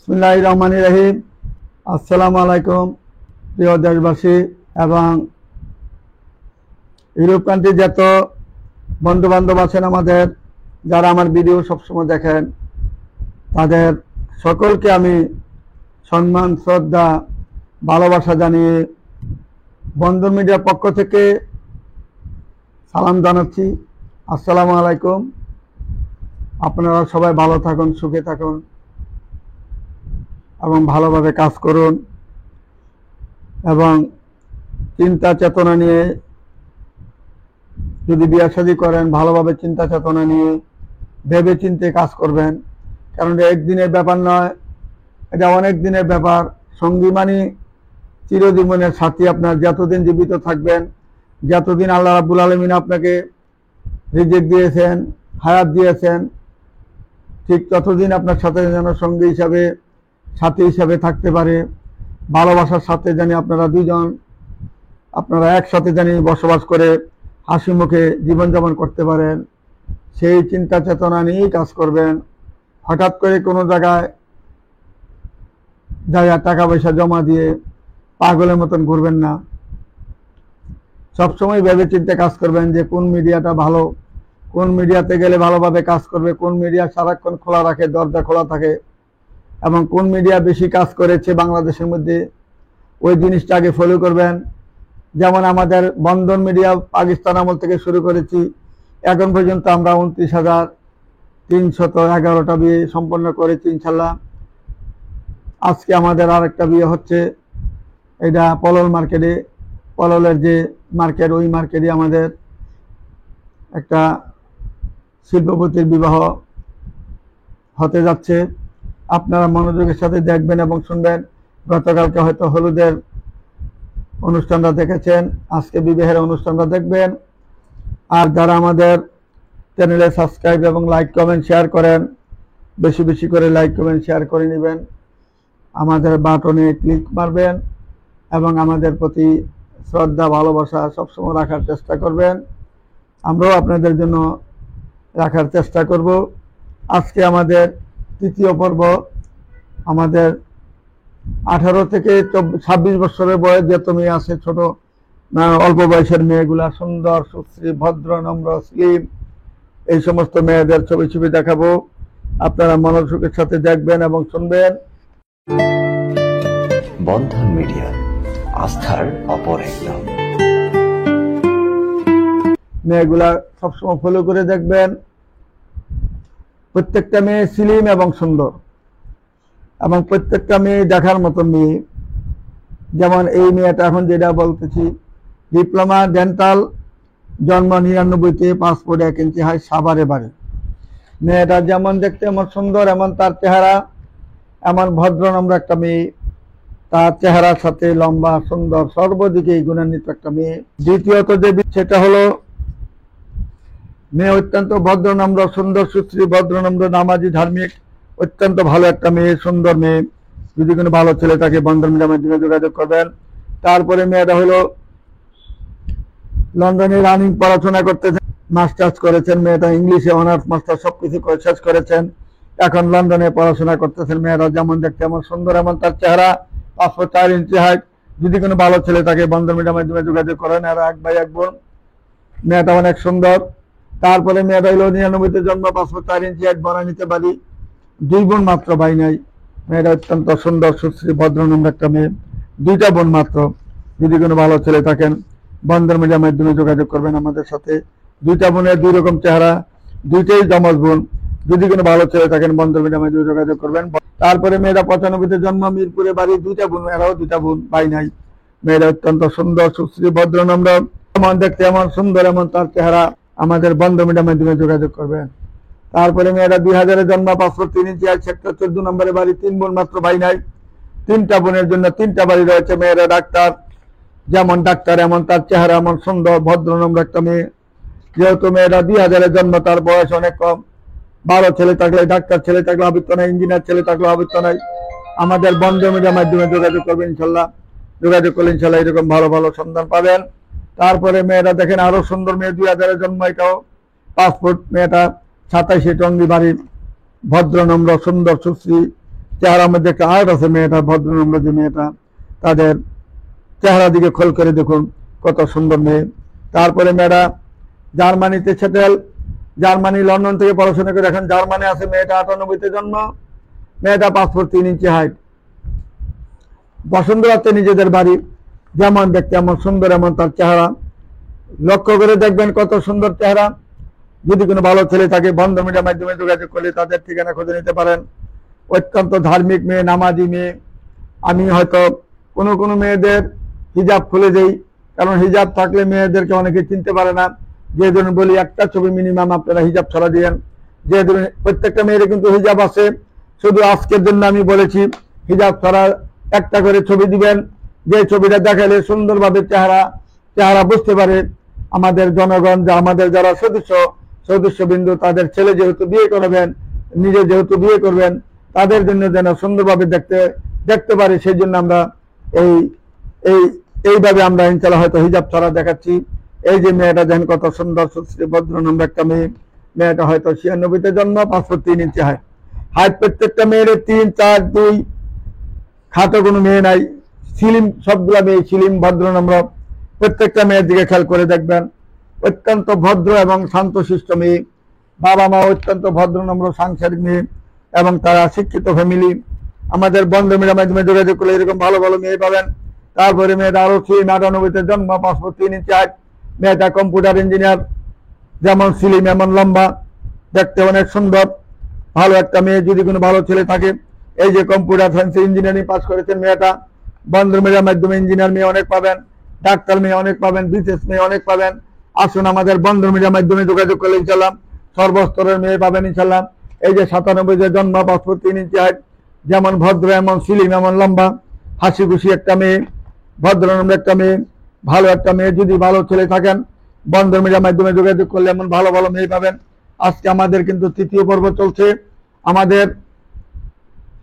বিসমিল্লাহির রহমানির রহিম। আসসালামু আলাইকুম প্রিয় দেশবাসী এবং ইউরোপ কান্ট্রি যত বন্ধু বান্ধব আছেন আমাদের, যারা আমার ভিডিও সবসময় দেখেন, তাদের সকলকে আমি সম্মান, শ্রদ্ধা, ভালোবাসা জানিয়ে বন্ধন মিডিয়ার পক্ষ থেকে সালাম জানাচ্ছি। আসসালামু আলাইকুম। আপনারা সবাই ভালো থাকুন, সুখে থাকুন এবং ভালোভাবে কাজ করুন এবং চিন্তা চেতনা নিয়ে যদি বিয়ে শাদী করেন, ভালোভাবে চিন্তা চেতনা নিয়ে ভেবে চিন্তে কাজ করবেন। কারণ এটা একদিনের ব্যাপার নয়, এটা অনেক দিনের ব্যাপার। সঙ্গী মানে চিরজীবনের সাথী। আপনার যতদিন জীবিত থাকবেন, যতদিন আল্লাহ রাব্বুল আলামিন আপনাকে রিজিক দিয়েছেন, হায়াত দিয়েছেন, ঠিক ততদিন আপনার সাথে যেন সঙ্গী হিসাবে, সাথী হিসাবে থাকতে পারে। ভালোবাসার সাথে জানি আপনারা একসাথে জানি বসবাস করে হাসি মুখে জীবনযাপন করতে পারেন, সেই চিন্তা চেতনা নিয়েই কাজ করবেন। হঠাৎ করে কোনো জায়গায় টাকা পয়সা জমা দিয়ে পাগলের মতন ঘুরবেন না। সবসময় ভেবে চিন্তে কাজ করবেন যে কোন মিডিয়াটা ভালো, কোন মিডিয়াতে গেলে ভালোভাবে কাজ করবে, কোন মিডিয়া সারাক্ষণ খোলা রাখে, দরজা খোলা থাকে, এবং কোন মিডিয়া বেশি কাজ করেছে বাংলাদেশের মধ্যে, ওই জিনিসটা আগে ফলো করবেন। যেমন আমাদের বন্ধন মিডিয়া পাকিস্তান আমল থেকে শুরু করেছি, এখন পর্যন্ত আমরা 29,311টা বিয়ে সম্পন্ন করেছি ইনশাল্লাহ। আজকে আমাদের আরেকটা বিয়ে হচ্ছে, এটা পলল মার্কেটে, পললের যে মার্কেট, ওই মার্কেটে আমাদের একটা শিল্পপতির বিবাহ হতে যাচ্ছে। আপনারা মনোযোগের সাথে দেখবেন এবং শুনবেন। গতকালকে হয়তো হলুদের অনুষ্ঠানটা দেখেছেন, আজকে বিবাহের অনুষ্ঠানটা দেখবেন। আর যারা আমাদের চ্যানেলে সাবস্ক্রাইব এবং লাইক কমেন্ট শেয়ার করেন, বেশি বেশি করে লাইক কমেন্ট শেয়ার করে নেবেন, আমাদের বাটনে ক্লিক মারবেন এবং আমাদের প্রতি শ্রদ্ধা ভালোবাসা সবসময় রাখার চেষ্টা করবেন। আমরাও আপনাদের জন্য রাখার চেষ্টা করব। আজকে আমাদের তৃতীয় পর্ব। আমাদের 18 থেকে 26 বছরের বয়স যত মেয়ে আছে, ছোট অল্প বয়সের মেয়েগুলা, সুন্দর, সুশ্রী, ভদ্র, নম্র, স্লিম, এই সমস্ত মেয়েদের ছবি দেখাবো। আপনারা মনোযোগের সাথে দেখবেন এবং শুনবেন। বন্ধন মিডিয়া, আস্থার অপর এক নাম। মেয়েগুলা সবসময় ফলো করে দেখবেন। প্রত্যেকটা মেয়ে স্লিম এবং সুন্দর, এবং প্রত্যেকটা মেয়ে দেখার মতো মেয়ে। যেমন এই মেয়েটা এখন যেটা বলতেছি, ডিপ্লোমা ডেন্টাল, জন্ম 99-তে, পাসপোর্ট 1 ইঞ্চি হাই, সাভারে বাড়ি। মেয়েটা যেমন দেখতে এমন সুন্দর, এমন তার চেহারা, এমন ভদ্র নম্র একটা মেয়ে। তার চেহারার সাথে লম্বা, সুন্দর, সর্বদিকে গুণান্বিত একটা মেয়ে। দ্বিতীয়ত যে সেটা হলো মেয়ে অত্যন্ত ভদ্র নম্র, সুন্দর, সুশ্রী, ভদ্র নম্র, নামাজি, ধার্মিক, অত্যন্ত ভালো একটা মেয়ে, সুন্দর মেয়ে। যদি কোনো ভালো ছেলে থাকে বন্ধন মিডিয়ার মাধ্যমে যোগাযোগ করবেন। তারপরে মেয়েটা হলো লন্ডনে রানিং পড়াশোনা করতেছেন, মাস্টার্স করেছেন। মেয়েটা ইংলিশে অনার্স মাস্টার সবকিছু শেষ করেছেন, এখন লন্ডনে পড়াশোনা করতেছেন। মেয়েরা যেমন দেখতে এমন সুন্দর, এমন তার চেহারা, পাসপোর্ট 4 ইঞ্চি হাইট। যদি কোনো ভালো ছেলে থাকে বন্ধন মিডিয়ার মাধ্যমে যোগাযোগ করেন। আর 1 ভাই 1 বোন, মেয়েটা অনেক সুন্দর। তারপরে মেয়েটা হলো 99-তে জন্ম, পাসপোর্ট 4 ইঞ্চি হাইট, বনা নিতে পারি, 2 বোন মাত্র, ভাই নাই। মেয়েটা অত্যন্ত সুন্দর, সুশ্রী, ভদ্র নম্র একটা মেয়ে, 2টা বোন মাত্র। যদি কোনো ভালো ছেলে থাকেন বন্ধন মিডিয়ার মাধ্যমে যোগাযোগ করবেন আমাদের সাথে। 2টা বোনের 2 রকম চেহারা, 2টাই জমজ বোন। যদি কোনো ভালো ছেলে থাকেন বন্ধন মিডিয়ার মাধ্যমে যোগাযোগ করবেন। তারপরে মেয়েরা 95-তে জন্ম, মিরপুরে বাড়ি, 2টা বোন, এরাও 2টা বোন, ভাই নাই। মেয়েরা অত্যন্ত সুন্দর, সুশ্রী, ভদ্র নম্র, এমন দেখতে এমন সুন্দর, এমন তার চেহারা। আমাদের বন্ধন মিডিয়ার মাধ্যমে যোগাযোগ করবেন। তারপরে মেয়েরা 2000-এ জন্ম, পাসপোর্ট 3 ইঞ্চি হাইট, সেক্টর 14 নম্বরে বাড়ি, 3 বোন মাত্র, ভাই নাই। 3টা বোনের জন্য 3টা বাড়ি রয়েছে। মেয়েরা ডাক্তার, যেমন ডাক্তার এমন তার চেহারা, এমন সুন্দর, ভদ্র নম্র একটা মেয়ে। যেহেতু মেয়েরা 2000-এ জন্ম, তার বয়স অনেক কম। ভালো ছেলে থাকলে, ডাক্তার ছেলে থাকলে আবৃত্ত নাই, ইঞ্জিনিয়ার ছেলে থাকলে আবৃত্ত নাই। আমাদের বন্ধন মিডিয়ার মাধ্যমে যোগাযোগ করবেন ইনশাল্লাহ। যোগাযোগ করলে ইনশাল্লাহ এরকম ভালো ভালো সন্ধান পাবেন। তারপরে মেয়েরা দেখেন আরো সুন্দর মেয়ে, 2000-এ জন্ম, এটাও পাসপোর্ট, মেয়েটা 27-এ টঙ্গী বাড়ির, ভদ্র নম্র, সুন্দর, সুশ্রী, চেহারার মধ্যে একটা আর্ট আছে মেয়েটা, ভদ্রনম্র যে মেয়েটা, তাদের চেহারা দিকে খোল করে দেখুন কত সুন্দর মেয়ে। তারপরে মেয়েটা জার্মানিতে সেটেল, জার্মানি লন্ডন থেকে পড়াশোনা করে এখন জার্মানি আছে। মেয়েটা 98-তে জন্ম, মেয়েটা 5 ফুট 3 ইঞ্চি হাইট। বসুন্ধরাতে নিজেদের বাড়ি, যেমন দেখতে এমন সুন্দর, এমন তার চেহারা। লক্ষ্য করে দেখবেন কত সুন্দর চেহারা। যদি কোনো ভালো ছেলে থাকে বন্ধন মিডিয়ার মাধ্যমে যোগাযোগ করলে তাদের ঠিকানা খুঁজে নিতে পারেন। অত্যন্ত ধার্মিক মেয়ে, নামাজি মেয়ে। আমি হয়তো কোনো কোনো মেয়েদের হিজাব খুলে দেই, কারণ হিজাব থাকলে মেয়েদেরকে অনেকে চিনতে পারে না। যে ধরুন বলি একটা ছবি মিনিমাম আপনারা হিজাব ছাড়া দিয়েন। যে ধরুন প্রত্যেকটা মেয়ের কিন্তু হিজাব আছে, শুধু আজকের জন্য আমি বলেছি হিজাব ছাড়া একটা করে ছবি দিবেন, যে ছবিটা দেখালে সুন্দরভাবে চেহারা বুঝতে পারে আমাদের জনগণ, যে আমাদের যারা সদস্যবিন্দু, তাদের ছেলে যেহেতু বিয়ে করবেন, নিজে যেহেতু বিয়ে করবেন, তাদের জন্য যেন সুন্দরভাবে দেখতে পারে। সেই জন্য আমরা এইভাবে আমরা ইনশাআল্লাহ হয়তো হিজাব ছাড়া দেখাচ্ছি। এই যে মেয়েটা দেখেন কত সুন্দর সুশ্রী ভদ্রনম্র একটা মেয়ে। মেয়েটা হয়তো 96-তে জন্ম, 5 ফুট 3 ইঞ্চি হাইট। প্রত্যেকটা মেয়ের 3, 4, 2, খাটো কোনো মেয়ে নাই। সিলিম, সবগুলা মেয়ে সিলিম, ভদ্রনম্র। প্রত্যেকটা মেয়ের দিকে খেয়াল করে দেখবেন, অত্যন্ত ভদ্র এবং শান্তশিষ্ট মেয়ে। বাবা মা অত্যন্ত ভদ্রনম্র সাংসারিক মেয়ে এবং তারা শিক্ষিত ফ্যামিলি। আমাদের বন্ধু মিডিয়ার মাধ্যমে যোগাযোগ করলে এরকম ভালো ভালো মেয়ে পাবেন। তারপরে মেয়েটা আরো 98-তে জন্ম, 5 ফুট 3 ইঞ্চি হাইট। মেয়েটা কম্পিউটার ইঞ্জিনিয়ার, যেমন সিলিম এমন লম্বা, দেখতে অনেক সুন্দর, ভালো একটা মেয়ে। যদি কোনো ভালো ছেলে থাকে, এই যে কম্পিউটার সায়েন্স ইঞ্জিনিয়ারিং পাস করেছেন মেয়েটা, বন্ধু মিডিয়ার মাধ্যমে ইঞ্জিনিয়ার মেয়ে অনেক পাবেন, ডাক্তার মেয়ে অনেক পাবেন, বিশেষ মেয়ে অনেক পাবেন। আসুন আমাদের বন্ধু মিডিয়ার মাধ্যমে যোগাযোগ করলে ইনশাল্লাহ সর্বস্তরের মেয়ে পাবেন ইনশাল্লাহ। এই যে 97-তে জন্ম, 5 ফুট 3 ইঞ্চি হাইট, যেমন ভদ্র এমন সিলিম এমন লম্বা, হাসি খুশি একটা মেয়ে, ভদ্রনম্র একটা মেয়ে, ভালো একটা মেয়ে। যদি ভালো ছেলে থাকেন বন্ধু মিডিয়ার মাধ্যমে যোগাযোগ করলে এমন ভালো ভালো মেয়ে পাবেন। আজকে আমাদের কিন্তু 3য় পর্ব চলছে, আমাদের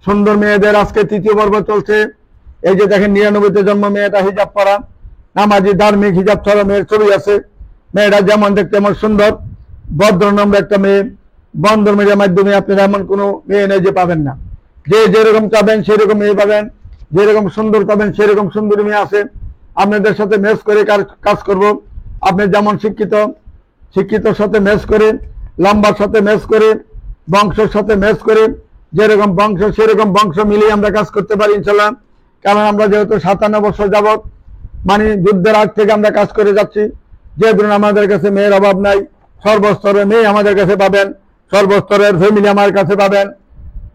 সুন্দর মেয়েদের আজকে 3য় পর্ব চলছে। এই যে দেখেন 99-তে জন্ম, মেয়েটা হিজাব পরা, নামাজি ধার্মিক, হিজাব ছাড়া মেয়ের ছবি আছে। মেয়েটা যেমন দেখতে এমন সুন্দর, ভদ্রনম্র একটা মেয়ে। বন্ধন মিডিয়ার মাধ্যমে আপনারা এমন কোনো মেয়ে নেই যে পাবেন না। যে যেরকম চাবেন সেরকম মেয়ে পাবেন, যেরকম সুন্দর পাবেন সেরকম সুন্দর মেয়ে আছে। আপনাদের সাথে ম্যাচ করে কাজ করব। আপনি যেমন শিক্ষিতর সাথে ম্যাচ করে, লম্বার সাথে ম্যাচ করে, বংশের সাথে ম্যাচ করে, যেরকম বংশ সেরকম বংশ মিলিয়ে আমরা কাজ করতে পারি ইনশাল্লাহ। কারণ আমরা যেহেতু 57 বছর যাবত, মানে যুদ্ধের আগ থেকে আমরা কাজ করে যাচ্ছি। যে ধরুন আমাদের কাছে মেয়ের অভাব নাই, সর্বস্তরের মেয়ে আমাদের কাছে পাবেন, সর্বস্তরের ফ্যামিলি আমার কাছে পাবেন,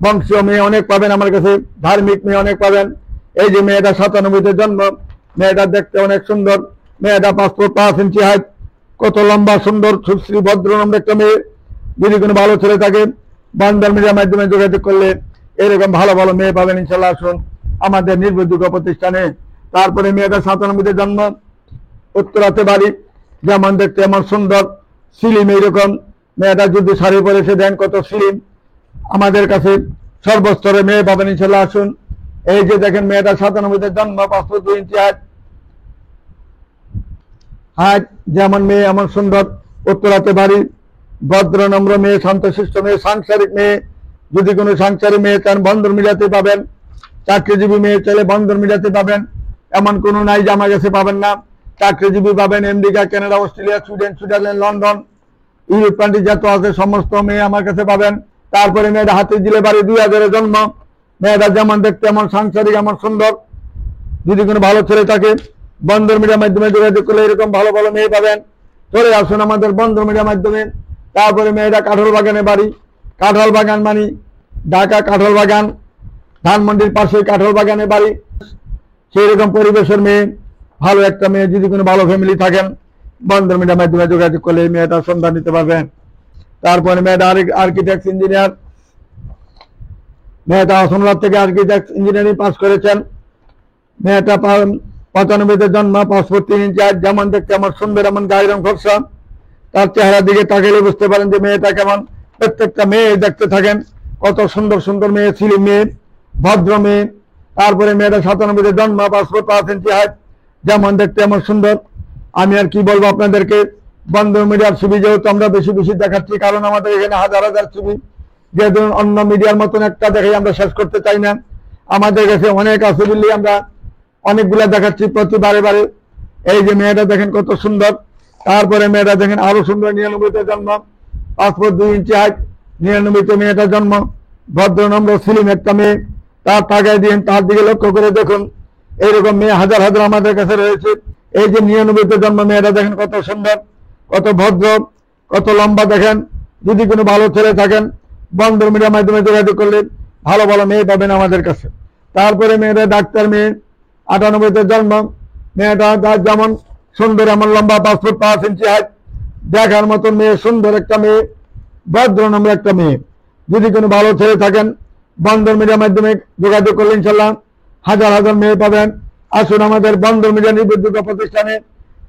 বংশীয় মেয়ে অনেক পাবেন আমার কাছে, ধার্মিক মেয়ে অনেক পাবেন। এই যে মেয়েটা 97-তে জন্ম, মেয়েটা দেখতে অনেক সুন্দর, মেয়েটা 5 ফুট 5 ইঞ্চি হাইট, কত লম্বা সুন্দর সুশ্রী ভদ্রনম্র একটা মেয়ে। যদি কোনো ভালো ছেলে থাকে বন্ধন মিডিয়ার মাধ্যমে যোগাযোগ করলে এরকম ভালো ভালো মেয়ে পাবেন ইনশাল্লাহ। আসুন আমাদের নির্ভরযোগ্য প্রতিষ্ঠানে। তারপরে মেয়েটা 97-তে জন্ম, উত্তরাতে বাড়ি, যেমন দেখতে এমন সুন্দর, সিলিম এইরকম। মেয়েটা যদি শাড়ি পরেছে দেন কত সিলিম। আমাদের কাছে সর্বস্তরে মেয়ে পাবেন ইনশাল্লাহ। আসুন এই যে দেখেন মেয়েটা 97-তে জন্ম, 5 ফুট 2 ইঞ্চি হাইট, যেমন মেয়ে এমন সুন্দর, উত্তরাতে বাড়ি, ভদ্রনম্র মেয়ে, শান্তশিষ্ট মেয়ে, সাংসারিক মেয়ে। যদি কোনো সাংসারিক মেয়ে চান বন্ধন মিডিয়াতে পাবেন, চাকরিজীবী মেয়ে চাইলে বন্ধন মিডিয়াতে পাবেন। এমন কোনো নাই যে আমার কাছে পাবেন না। চাকরিজীবী পাবেন America, Canada, Australia, Sweden, Switzerland, London, Europe country যত আছে সমস্ত মেয়ে আমার কাছে পাবেন। তারপরে মেয়েটা হাতির ঝিলে বাড়ি, 2000-এ জন্ম, মেয়েটা যেমন দেখতে এমন সাংসারিক এমন সুন্দর। যদি কোনো ভালো ছেলে থাকে বন্ধন মিডিয়ার মাধ্যমে যোগাযোগ করলে এরকম ভালো ভালো মেয়ে পাবেন। চলে আসুন আমাদের বন্ধন মিডিয়ার মাধ্যমে। তারপরে মেয়েটা কাঁঠাল বাগানে বাড়ি, কাঁঠাল বাগান মানে ঢাকা কাঁঠাল বাগান, ধানমন্ডির পাশে কাঁঠাল বাগানে বাড়ি, সেই রকম পরিবেশের মেয়ে, ভালো একটা মেয়ে। যদি কোনো ভালো ফ্যামিলি থাকেন বন্ধন মিডিয়ার মাধ্যমে যোগাযোগ করলে এই মেয়েটার সন্ধান নিতে পারবেন। তারপরে মেয়েটা আর্কিটেক্ট ইঞ্জিনিয়ার, মেয়েটা আসনরাত থেকে আর্কিটেক্ট ইঞ্জিনিয়ারিং পাস করেছেন। মেয়েটা 95-তে জন্ম, 5 ফুট 3 ইঞ্চি হাইট, যেমন দেখতে আমার সুন্দর, এমন গায়ের রং ফর্সা। তার চেহারার দিকে তাকালে বুঝতে পারেন যে মেয়েটা কেমন। প্রত্যেকটা মেয়ে দেখতে থাকেন কত সুন্দর সুন্দর মেয়ে, ছিলি মেয়ে, ভদ্র মেয়ে। তারপরে মেয়েটা 97-তে জন্ম, 5 ফুট 5 ইঞ্চি হাইট, যেমন দেখতে এমন সুন্দর। আমি আর কি বলবো আপনাদেরকে, বন্ধন মিডিয়ার ছবি যেহেতু আমরা বেশি বেশি দেখাচ্ছি, কারণ আমাদের এখানে হাজার হাজার ছবি যেহেতু অন্য মিডিয়ার মতন একটা দেখে আমরা শেষ করতে চাই না, আমাদের কাছে অনেক আছে বললে আমরা অনেকগুলা দেখাচ্ছি প্রতিবারে বারে। এই যে মেয়েটা দেখেন কত সুন্দর, তারপরে মেয়েটা দেখেন আরো সুন্দর, 99-তে জন্ম, 5 ফুট 2 ইঞ্চি হাইট, 99-তে মেয়েটা জন্ম, ভদ্র নম্র স্লিম একটা মেয়ে। তার তাকায় দিন, তার দিকে লক্ষ্য করে দেখুন, এইরকম মেয়ে হাজার হাজার আমাদের কাছে রয়েছে। এই যে 99-তে জন্ম মেয়েটা দেখেন কত সুন্দর, কত ভদ্র, কত লম্বা দেখেন। যদি কোনো ভালো ছেলে থাকেন বন্ধুর মিডিয়ার মাধ্যমে যোগাযোগ করলে ভালো ভালো মেয়ে পাবেন আমাদের কাছে। তারপরে মেয়েটা ডাক্তার মেয়ে, 98-তে জন্ম, মেয়েটা যেমন সুন্দর এমন লম্বা, 5 ফুট 5 ইঞ্চি হাইট, দেখার মতন মেয়ে, সুন্দর একটা মেয়ে, ভদ্র নম্র একটা মেয়ে। যদি কোনো ভালো ছেলে থাকেন বন্ধুর মিডিয়ার মাধ্যমে যোগাযোগ করলে ইনশাল্লাহ হাজার হাজার মেয়ে পাবেন। আসুন আমাদের বন্ধুর মিডিয়া নির্ভরযোগ্য প্রতিষ্ঠানে।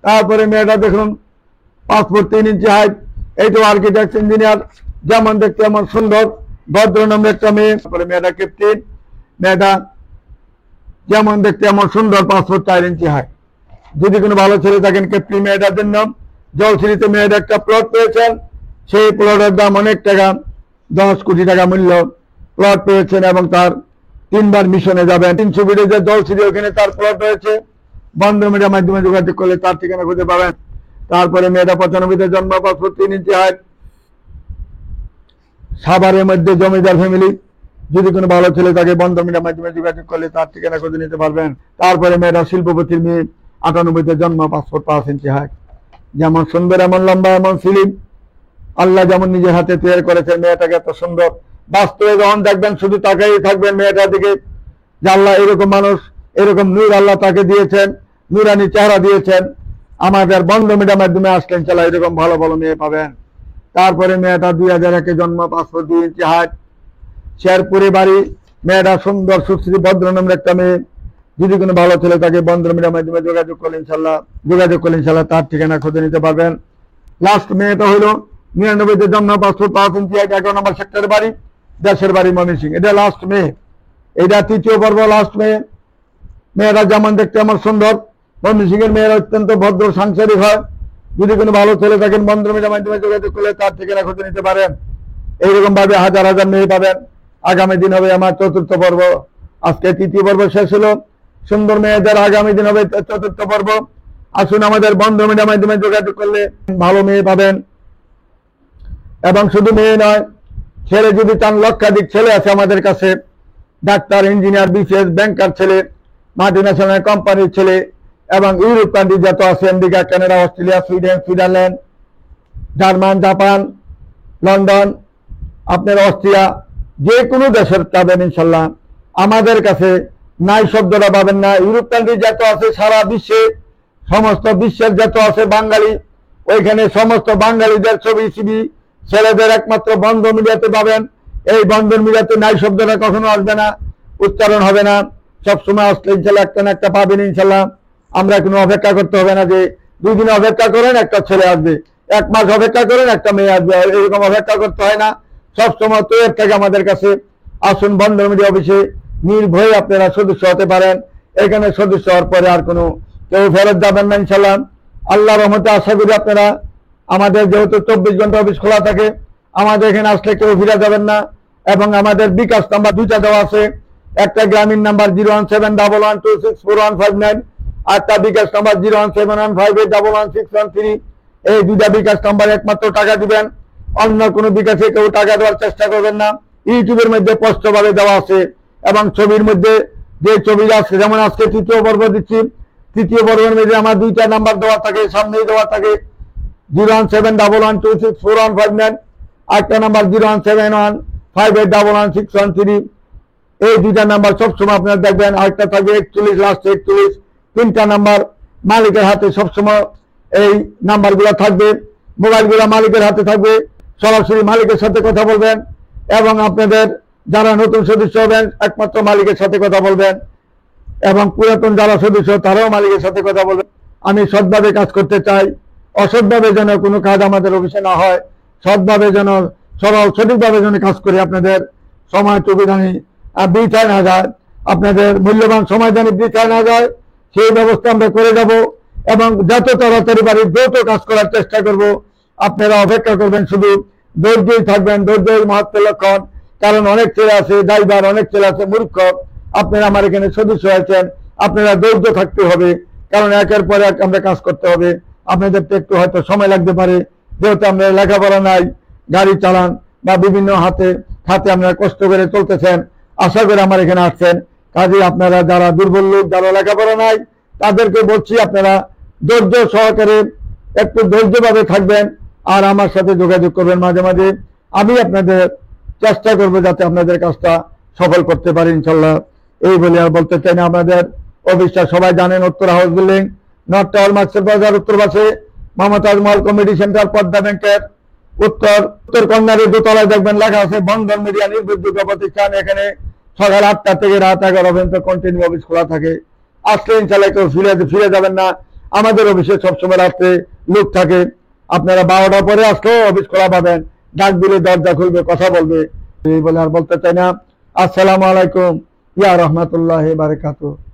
তারপরে মেয়েটা দেখুন 5 ফুট 3 ইঞ্চি হাইট, এইটাও আর্কিটেক্ট ইঞ্জিনিয়ার, যেমন দেখতে এমন সুন্দর, ভদ্র নম্র একটা মেয়ে। তারপরে মেয়েটা ক্যাপ্টেন, মেয়েটা যেমন দেখতে এমন সুন্দর, 5 ফুট 4 ইঞ্চি হাইট। যদি কোনো ভালো ছেলে থাকেন ক্যাপ্টেন মেয়েটার জন্য জলসিঁড়িতে মেয়েটা একটা প্লট পেয়েছেন, সেই প্লটের দাম অনেক টাকা, 10 কোটি টাকা মূল্য প্লট পেয়েছেন, এবং তার 3 বার মিশনে যাবেন। 300 ফিটে যে জলসিঁড়ি ওখানে তার প্লট রয়েছে, বন্ধুর মিডিয়ার মাধ্যমে যোগাযোগ করলে তার ঠিকানা খুঁজে পাবেন। তারপরে মেয়েটা 95-তে জন্ম, 5 ফুট 3 ইঞ্চি হাইট, সাভারের মধ্যে জমিদার ফ্যামিলি। যদি কোনো ভালো ছেলে থাকে বন্ধুর মিডিয়ার মাধ্যমে যোগাযোগ করলে তার ঠিকানা খুঁজে নিতে পারবেন। তারপরে মেয়েটা শিল্পপতির মেয়ে, 98-তে জন্ম, 5 ফুট 5 ইঞ্চি হাইট, যেমন সুন্দর এমন লম্বা এমন স্লিম, আল্লাহ যেমন নিজের হাতে তৈরি করেছেন মেয়েটাকে এত সুন্দর। বাস্তবে যখন দেখবেন শুধু তাকাই থাকবেন মেয়েটার দিকে, যে আল্লাহ এরকম মানুষ, এরকম নূর আল্লাহ তাকে দিয়েছেন, নূরানি চেহারা দিয়েছেন। আমাদের বন্ধ মিডিয়ার মাধ্যমে আসলেন চালা এরকম ভালো ভালো মেয়ে পাবেন। তারপরে মেয়েটা 2001-এ জন্ম, 5 ফুট 2 ইঞ্চি হাইট, শেরপুরে বাড়ি, মেয়েটা সুন্দর সুশ্রী ভদ্র নম্র একটা মেয়ে। যদি কোনো ভালো ছেলে থাকে বন্ধ মিডিয়ার মাধ্যমে যোগাযোগ করলে ইনশাল্লাহ তার ঠিকানা খুঁজে নিতে পারবেন। লাস্ট মেয়েটা হলো 99-তে জন্ম, 5 ফুট 5 ইঞ্চি হাইট, 11 নম্বর সেক্টরের বাড়ি, দেশের বাড়ি ময়মনসিংহ। এটা লাস্ট মেয়ে, এটা 3য় পর্ব, লাস্ট মেয়ে। মেয়েরা যেমন দেখতে আমার সুন্দর, ময়মনসিংহের মেয়েরা অত্যন্ত ভদ্র সাংসারিক হয়। যদি কোনো ভালো ছেলে থাকেন বন্ধ মিডিয়ার মাধ্যমে যোগাযোগ করলে তার ঠিকানা খুঁজে নিতে পারেন। এইরকম ভাবে হাজার হাজার মেয়ে পাবেন। আগামী দিন হবে আমার 4র্থ পর্ব। আজকে 3য় পর্ব শেষ হলো, সুন্দর মেয়েদের আগামী দিন হবে 4র্থ পর্ব। আসুন আমাদের বন্ধ মিডিয়ার মাধ্যমে যোগাযোগ করলে ভালো মেয়ে পাবেন। এবং শুধু মেয়ে নয়, ছেলে যদি চান লক্ষাধিক ছেলে আছে আমাদের কাছে, ডাক্তার, ইঞ্জিনিয়ার, বিসিএস, ব্যাংকার ছেলে, মাল্টিন্যাশনাল কোম্পানির ছেলে, এবং ইউরোপ কান্ট্রি যত আছে, America, Canada, Australia, Sweden, Switzerland, German, Japan, London, আপনার অস্ট্রিয়া, যে কোনো দেশের পাবেন ইনশাল্লাহ। আমাদের কাছে নাই শব্দটা পাবেন না। ইউরোপ কান্ট্রি যত আছে সারা বিশ্বে, সমস্ত বিশ্বের যত আছে বাঙালি, ওইখানে সমস্ত বাঙালিদের ছবি সিবি ছেলেদের একমাত্র বন্ধ মিডিয়াতে পাবেন। এই বন্ধন মিডিয়াতে নাই শব্দটা কখনো আসবে না, উচ্চারণ হবে না। সবসময় আসলে ইনশাল্লাহ একটা না একটা পাবেন ইনশাল্লাহ। আমরা কোনো অপেক্ষা করতে হবে না যে 2 দিন অপেক্ষা করেন একটা ছেলে আসবে, 1 মাস অপেক্ষা করেন একটা মেয়ে আসবে, এরকম অপেক্ষা করতে হয় না। সবসময় তৈরি থাকে আমাদের কাছে। আসুন বন্ধ মিডিয়া অফিসে নির্ভয়ে আপনারা সদস্য হতে পারেন। এখানে সদস্য হওয়ার পরে আর কোনো কেউ ফেরত যাবেন না ইনশাল্লাহ। আল্লাহর রহমতে আশা করি আপনারা, আমাদের যেহেতু 24 ঘন্টা অফিস খোলা থাকে, আমাদের এখানে আসলে কেউ ফিরে যাবেন না। এবং আমাদের বিকাশ নাম্বার 2টা দেওয়া আছে, একটা গ্রামীণ নাম্বার 01711264159, আরটা বিকাশ নাম্বার 01715811613। এই 2টা বিকাশ নাম্বার একমাত্র টাকা দিবেন, অন্য কোনো বিকাশে কেউ টাকা দেওয়ার চেষ্টা করবেন না। ইউটিউবের মধ্যে স্পষ্টভাবে দেওয়া আছে, এবং ছবির মধ্যে যে ছবি আছে, যেমন আজকে 3য় পর্ব দিচ্ছি, 3য় পর্বের মধ্যে আমার 2টা নাম্বার দেওয়া থাকে, সামনেই দেওয়া থাকে 01711264159, আরেকটা নাম্বার 01715811613। এই 2টা নাম্বার সবসময় আপনারা দেখবেন। আরেকটা থাকবে 41, লাস্ট 41। 3টা নাম্বার মালিকের হাতে সবসময় এই নাম্বারগুলো থাকবে, মোবাইলগুলো মালিকের হাতে থাকবে। সরাসরি মালিকের সাথে কথা বলবেন, এবং আপনাদের যারা নতুন সদস্য হবেন একমাত্র মালিকের সাথে কথা বলবেন, এবং পুরাতন যারা সদস্য তারাও মালিকের সাথে কথা বলবেন। আমি সৎভাবে কাজ করতে চাই, অসৎভাবে যেন কোনো কাজ আমাদের অফিসে না হয়, সৎভাবে যেন সরল সঠিকভাবে যেন কাজ করে আপনাদের সময় সুবিধানি বৃথায় না যায়, আপনাদের মূল্যবান সময় যেন বৃথায় না যায়, সেই ব্যবস্থা আমরা করে যাব। এবং যত তাড়াতাড়ি পারি দ্রুত কাজ করার চেষ্টা করব। আপনারা অপেক্ষা করবেন, শুধু ধৈর্যই থাকবেন, ধৈর্যই মহত্বের লক্ষণ। কারণ অনেক ছেলে আছে ড্রাইভার, অনেক ছেলে আছে মূর্খ। আপনারা আমার এখানে সদস্য হয়েছেন, আপনারা ধৈর্য থাকতে হবে, কারণ একের পর এক আমরা কাজ করতে হবে। আপনাদের তো একটু হয়তো সময় লাগতে পারে, যেহেতু আমরা লেখাপড়া নাই, গাড়ি চালান বা বিভিন্ন খাতে আপনারা কষ্ট করে চলতেছেন। আশা করে আমার এখানে আসছেন, কাজে আপনারা যারা দুর্বল লোক, যারা লেখাপড়া নাই, তাদেরকে বলছি আপনারা ধৈর্য সহকারে একটু ধৈর্যভাবে থাকবেন আর আমার সাথে যোগাযোগ করবেন মাঝে মাঝে। আমি আপনাদের চেষ্টা করবো যাতে আপনাদের কাজটা সফল করতে পারি ইনশাল্লাহ। এই বলে আর বলতে চাই না। আমাদের অফিসটা সবাই জানেন উত্তর house building, north tower, market বাজার উত্তর পাশে, মমতাজ মহল কমিটি সেন্টার, পদ্মা ব্যাংকের উত্তর কর্নারে দোতলায় দেখবেন লেখা আছে বন্ধন মিডিয়া নির্ভরযোগ্য প্রতিষ্ঠান। এখানে সকাল 8টা থেকে রাত 11 পর্যন্ত কন্টিনিউ অফিস খোলা থাকে। আসলে ইনশাল্লাহ কেউ ফিরে যাবেন না। আমাদের অফিসে সবসময় রাত্রে লোক থাকে। আপনারা 12টার পরে আসলেও অফিস খোলা পাবেন, ডাক দিলে দরজা খুলবে, কথা বলবে। এই বলে আর বলতে চাই না। আসসালামু আলাইকুম ইয়া রহমতুল্লাহি বারাকাতুহু।